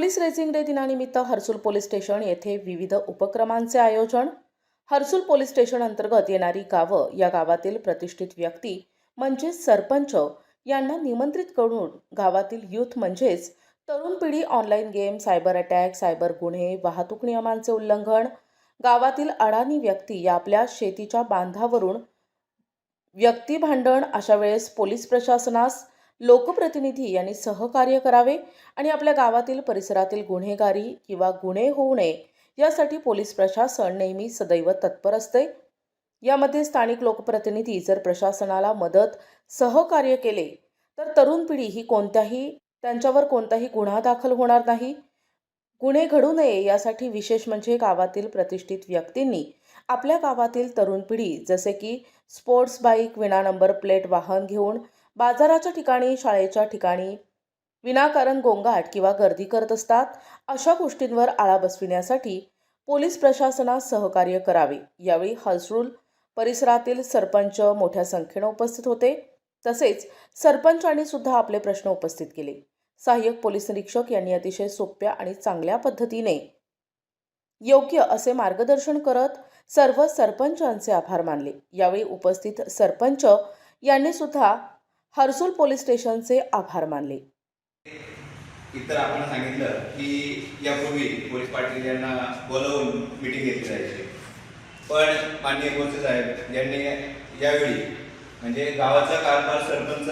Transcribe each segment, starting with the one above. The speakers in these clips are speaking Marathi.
पोलीस रेसिंग डे दिनानिमित्त हर्सूल पोलीस स्टेशन येथे विविध उपक्रमांचे आयोजन. हर्सूल पोलीस स्टेशन अंतर्गत येणारी गावं, या गावातील प्रतिष्ठित व्यक्ती म्हणजेच सरपंच यांना निमंत्रित करून गावातील यूथ म्हणजेच तरुण पिढी online game, cyber attack, cyber गुन्हे, वाहतूक नियमांचे उल्लंघन, गावातील अडाणी व्यक्ती या आपल्या शेतीच्या बांधावरून व्यक्ती भांडण अशा वेळेस पोलीस प्रशासनास लोकप्रतिनिधी यांनी सहकार्य करावे आणि आपल्या गावातील परिसरातील गुन्हेगारी किंवा गुन्हे होऊ नये यासाठी पोलीस प्रशासन नेहमी सदैव तत्पर असते. यामध्ये स्थानिक लोकप्रतिनिधी जर प्रशासनाला मदत सहकार्य केले तर तरुण पिढी ही त्यांच्यावर कोणताही गुन्हा दाखल होणार नाही, गुन्हे घडू नये यासाठी विशेष म्हणजे गावातील प्रतिष्ठित व्यक्तींनी आपल्या गावातील तरुण पिढी जसे की स्पोर्ट्स बाईक, विना नंबर प्लेट वाहन घेऊन बाजाराच्या ठिकाणी, शाळेच्या ठिकाणी विनाकारण गोंगाट किंवा गर्दी करत असतात. अशा गोष्टींवर आळा बसविण्यासाठी पोलीस प्रशासनास सहकार्य करावे. यावेळी हर्सूल परिसरातील सरपंच मोठ्या संख्येने उपस्थित होते. तसेच सरपंचांनी सुद्धा आपले प्रश्न उपस्थित केले. सहाय्यक पोलीस निरीक्षक यांनी अतिशय सोप्या आणि चांगल्या पद्धतीने योग्य असे मार्गदर्शन करत सर्व सरपंचांचे आभार मानले. यावेळी उपस्थित सरपंच यांनी सुद्धा हर्सूल पोलीस स्टेशनचे आभार मानले. इतर आपण सांगितलं की यापूर्वी पोलीस पाटील यांना बोलवून मीटिंग घेतली जायची, पण माननीय गोरसे साहेब यांनी यावेळी म्हणजे गावाचा कारभार सरपंच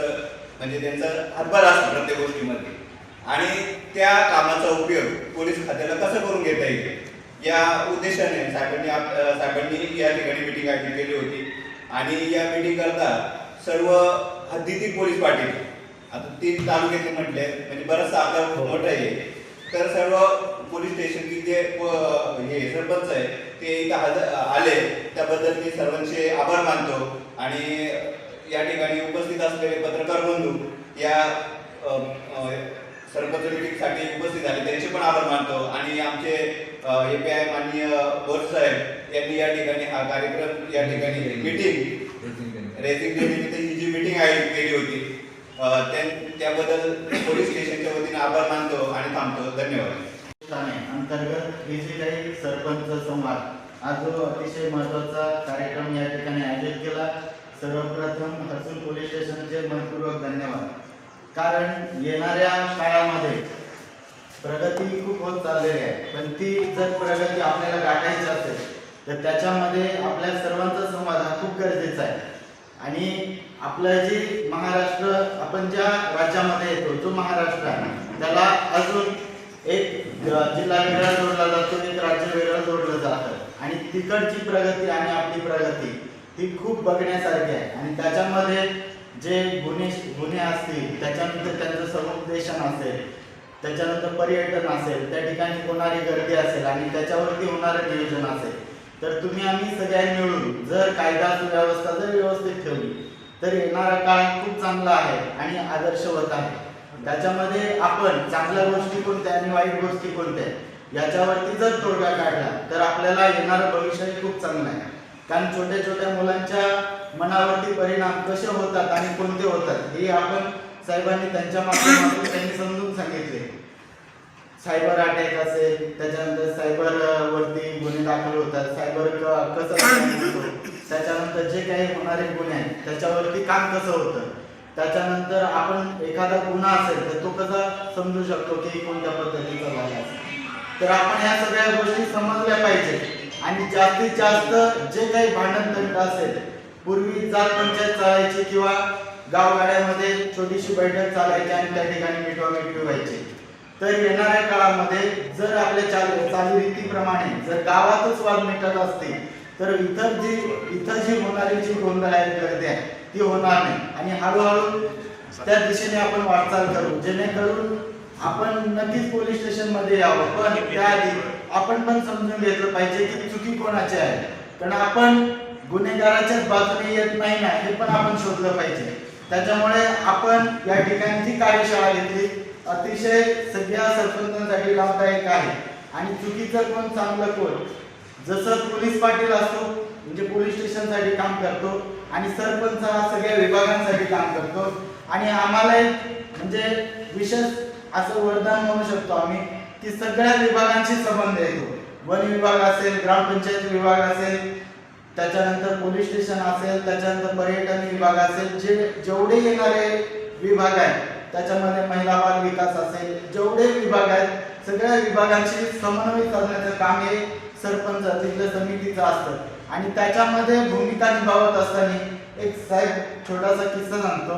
म्हणजे त्यांचा हातभार असतो प्रत्येक गोष्टीमध्ये आणि त्या कामाचा उपयोग पोलीस खात्याला कसं करून घेता येईल या उद्देशाने साहेबांनी या ठिकाणी मीटिंग आयोजित केली होती. आणि या मीटिंग करता सर्व हद्दीतील पोलीस पाटील, आता 3 तालुक्याचे म्हटले म्हणजे बराचसा आकार मोठा आहे, तर सर्व पोलीस स्टेशन जे हे सरपंच आहे ते इथं आले, त्याबद्दल मी सर्वांचे आभार मानतो. आणि या ठिकाणी उपस्थित असलेले पत्रकार बंधू या सरपंच मीटिंगसाठी उपस्थित झाले त्यांचे पण आभार मानतो. आणि आमचे API माननीय गोरसे साहेब यांनी या ठिकाणी हा कार्यक्रम या ठिकाणी मीटिंग रेसिंग डे निमित्त ही जी मीटिंग आयोजित केली होती त्याबद्दल पोलीस स्टेशनच्या वतीने आभार मानतो आणि थांबतो. धन्यवाद. अंतर्गत हे जे काही सरपंच संवाद आज जो अतिशय महत्त्वाचा कार्यक्रम या ठिकाणी आयोजित केला, सर्वप्रथम हर्सूल पोलीस स्टेशनचे मनपूर्वक धन्यवाद. कारण येणाऱ्या काळामध्ये प्रगती खूप होत चाललेली आहे, पण ती जर प्रगती आपल्याला गाठायची असेल तर त्याच्यामध्ये आपल्या सर्वांचा संवाद हा खूप गरजेचा आहे. आणि आपलं जे महाराष्ट्र, आपण ज्या राज्यामध्ये येतो जो महाराष्ट्र आहे त्याला अजून एक जिल्हा वेगळा जोडला जातो, एक राज्य वेगळं जोडलं जातं आणि तिकडची प्रगती आणि आपली प्रगती ही खूप बघण्यासारखी आहे. आणि त्याच्यामध्ये जे गुन्हे असतील, त्याच्यानंतर त्यांचं समुपदेशन असेल, त्याच्यानंतर पर्यटन असेल, त्या ठिकाणी होणारी गर्दी असेल आणि त्याच्यावरती होणारं नियोजन असेल, तर तुम्ही आम्ही सगळ्यांनी मिळून जर कायदा सुव्यवस्था जर व्यवस्थित ठेवली तर येणारा काळ खूप चांगला आहे आणि आदर्शवत आहे. त्याच्यामध्ये आपण चांगल्या गोष्टी कोणत्या आणि वाईट गोष्टी कोणत्या याच्यावरती जर तोडगा काढला तर आपल्याला येणारं भविष्य खूप चांगलं आहे. कारण छोट्या छोट्या मुलांच्या मनावरती परिणाम कसे होतात आणि कोणते होतात हे आपण साहेबांनी त्यांच्या माध्यमातून त्यांनी समजून सांगितले. सायबर अटॅक असेल, त्याच्यानंतर सायबर वरती गुन्हे दाखल होतात, सायबर कसं होतो, त्याच्यानंतर जे काही होणारे गुन्हे आहेत त्याच्यावरती काम कसं होतं, त्याच्यानंतर आपण एखादा गुन्हा असेल तर तो कसा समजू शकतो की कोणत्या पद्धतीचा झाला असेल. तर आपण ह्या सगळ्या गोष्टी समजल्या पाहिजे. आणि जास्तीत जास्त जे काही भांडणतंट असेल, पूर्वी जात पंचायत चालायची किंवा गावगाड्यामध्ये छोटीशी बैठक चालायची आणि त्या ठिकाणी मिठवामिठवी व्हायची, तर येणाऱ्या काळामध्ये जर आपल्या चालीरीतीप्रमाणे जर गावातच वाद मिटत असतील तर इथं जी होणारी जी गोंधळ आहे, गर्दी आहे ती होणार नाही. आणि हळूहळू त्या दिशेने आपण वाटचाल करू, जेणेकरून आपण नक्कीच पोलीस स्टेशनमध्ये यावं. पण त्याआधी आपण पण समजून घेतलं पाहिजे की चुकी कोणाची आहे. कारण आपण गुन्हेगाराच्याच बाजूने येत नाही ना, हे पण आपण शोधलं पाहिजे. त्याच्यामुळे आपण या ठिकाणी जी कार्यशाळा घेतली अतिशय सगळ्या सरपंचांसाठी लाभदायक आहे. आणि चुकीचं कोण चांगलं कोण, जसं पोलीस पाटील असतो म्हणजे पोलीस स्टेशनसाठी काम करतो आणि सरपंच हा सगळ्या विभागांसाठी काम करतो. आणि आम्हाला म्हणजे विशेष असं वरदान म्हणू शकतो आम्ही की सगळ्या विभागांशी संबंध येतो. वन विभाग असेल, ग्रामपंचायत विभाग असेल, त्याच्यानंतर पोलीस स्टेशन असेल, त्याच्यानंतर पर्यटन विभाग असेल, जेवढे येणारे विभाग आहेत त्याच्यामध्ये महिला बाल विकास असेल, जेवढे विभाग आहेत सगळ्या विभागांशी समन्वय साधण्याचं काम हे सरपंच तिथल्या समितीचं असतं. आणि त्याच्यामध्ये भूमिका निभावत असताना एक साहेब छोटासा किस्सा सांगतो.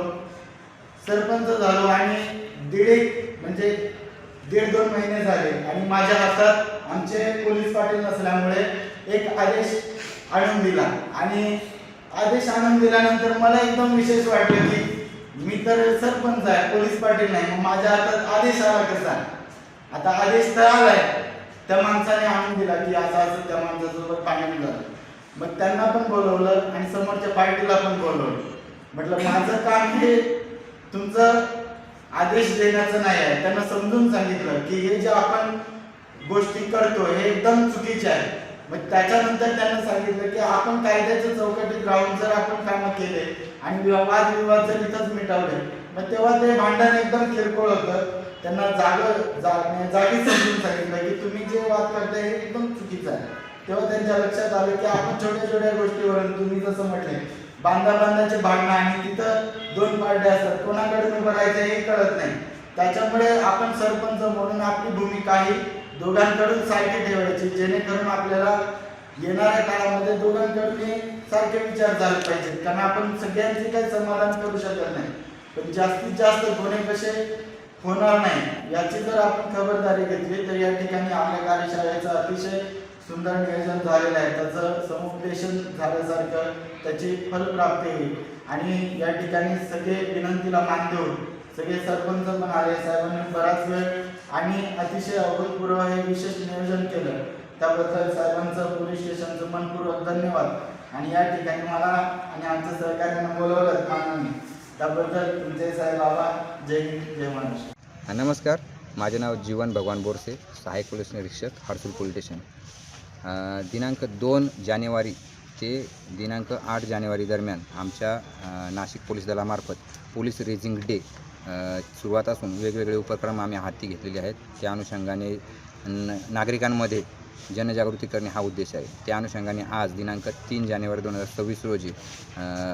सरपंच झालो आणि म्हणजे 1.5-2 महिने झाले आणि माझ्या हातात आमचे पोलीस पाटील नसल्यामुळे एक आदेश आणून दिला. आणि आदेश आणून दिल्यानंतर मला एकदम विशेष वाटलं की मी तर सरपंच आहे, पोलीस पाटील नाही, मग माझ्या हातात आदेश आला कसा. आता आदेश तर आलाय, त्या माणसाने आणून दिला की असं असं त्या माणसासोबत भांडण झालं. मग त्यांना पण बोलवलं आणि समोरच्या पार्टीला पण बोलवलं. म्हटलं माझं काम हे तुमचं आदेश देण्याचं नाही आहे. त्यांना समजून सांगितलं की हे जे आपण गोष्टी करतो हे एकदम चुकीचे आहे. मग त्याच्यानंतर त्यांना सांगितलं की आपण कायद्याच्या चौकटीत राहून जर आपण कामं केले आणि वादविवाद जर इथंच मिटवले, मग तेव्हा ते भांडण एकदम किरकोळ होतं. त्यांना जागी समजून सांगितलं की तुम्ही जे वाद करताय हे एकदम चुकीचं आहे. तेव्हा त्यांच्या लक्षात आलं की आपण छोट्या छोट्या गोष्टीवरून, तुम्ही जसं म्हटले, बांधाचे भांडणं आणि तिथं 2 पार्ट्या असतात, कोणाकडे उभं राहायचं हे कळत नाही. त्याच्यामुळे आपण सरपंच म्हणून आपली भूमिका ही दोघांकडून सारखी ठेवायची, जेणेकरून आपल्याला येणाऱ्या काळामध्ये दोघांकडून सारखे विचार झाले पाहिजेत. कारण आपण सगळ्यांचे काही समाधान करू शकत नाही, पण जास्तीत जास्त गुन्हे कसे होणार नाही याची जर आपण खबरदारी घेतली तर या ठिकाणी आपल्या कार्यशाळेचं अतिशय सुंदर नियोजन झालेलं आहे. त्याचं समुपदेशन झाल्यासारखं त्याची फलप्राप्ती होईल. आणि या ठिकाणी सगळे विनंतीला मान देऊन सगळे सरपंच पण आले. साहेबांनी बराच वेळ आणि अतिशय अभूतपूर्व हे विशेष नियोजन केलं, त्याबद्दल साहेबांचं, पोलीस स्टेशनचं मनपूर्वक धन्यवाद. आणि या ठिकाणी मला आणि आमच्या सहकार्यांना बोलवलं माननीय, त्याबद्दल तुमचे साहेब आभार. जय हिंद, जय महाराष्ट्र. नमस्कार, माझे नाव जीवन भगवान बोरसे, सहाय्यक पोलीस निरीक्षक, हर्सूल पोलीस स्टेशन. दिनांक 2 जानेवारी ते दिनांक 8 जानेवारी दरम्यान आमच्या नाशिक पोलीस दलामार्फत पोलीस रेझिंग डे सुरुवात असून वेगवेगळे उपक्रम आम्ही हाती घेतलेले आहेत. त्या अनुषंगाने नागरिकांमध्ये जनजागृती करणे हा उद्देश आहे. त्या अनुषंगाने आज दिनांक 3 जानेवारी 2026 रोजी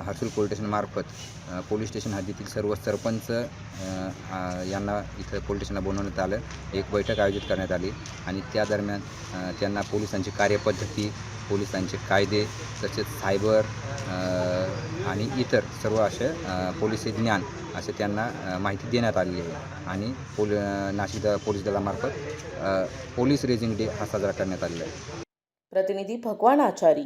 हर्सूल पोलीस स्टेशनमार्फत पोलीस स्टेशन हद्दीतील सर्व सरपंच यांना इथं पोलीस स्टेशनला बोलवण्यात आलं. एक बैठक आयोजित करण्यात आली आणि त्या दरम्यान त्यांना पोलिसांची कार्यपद्धती, पोलिसांचे कायदे, तसेच सायबर आणि इतर सर्व असे पोलिसी ज्ञान असे त्यांना माहिती देण्यात आलेली आहे. आणि नाशिक पोलीस दलामार्फत पोलीस रेझिंग डे हा साजरा करण्यात आलेला आहे. प्रतिनिधी भगवान आचारी.